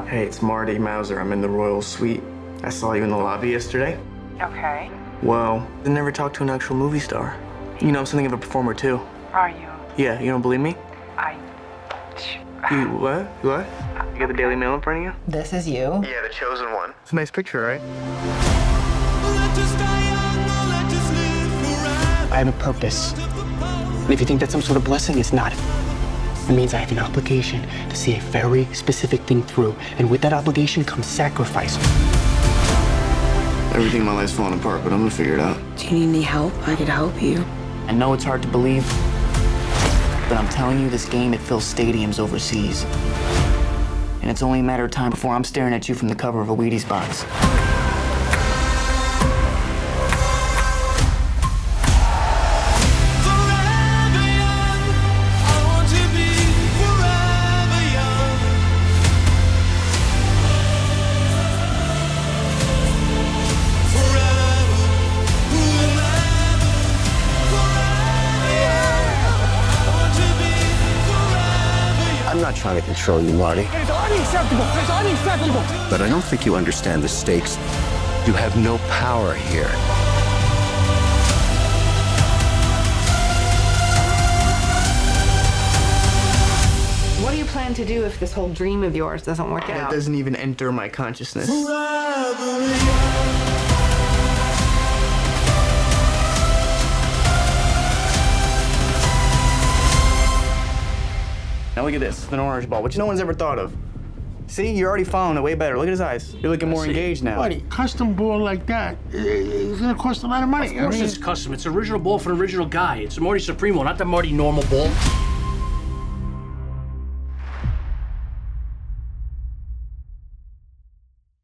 Hey, it's Marty Mauser. I'm in the Royal Suite. I saw you in the lobby yesterday. Okay. Well, I never talked to an actual movie star. You know, I'm something of a performer, too. Are you? Yeah, you don't believe me? You What? What? You got the Daily Mail in front of you? This is you? Yeah, the chosen one. It's a nice picture, right? I have a purpose. And if you think that's some sort of blessing, it's not. It means I have an obligation to see a very specific thing through. And with that obligation comes sacrifice. Everything in my life's falling apart, but I'm gonna figure it out. Do you need any help? I could help you. I know it's hard to believe, but I'm telling you, this game, it fills stadiums overseas. And it's only a matter of time before I'm staring at you from the cover of a Wheaties box. I'm not trying to control you, Marty. It is unacceptable! It's unacceptable! But I don't think you understand the stakes. You have no power here. What do you plan to do if this whole dream of yours doesn't work It out? doesn't even enter my consciousness. Now look at this, an orange ball, which no one's ever thought of. See, you're already following it way better. Look at his eyes. You're looking more engaged now. Buddy, custom ball like that is gonna cost a lot of money. Of course it's custom. It's original ball for an original guy. It's the Marty Supremo, not the Marty normal ball.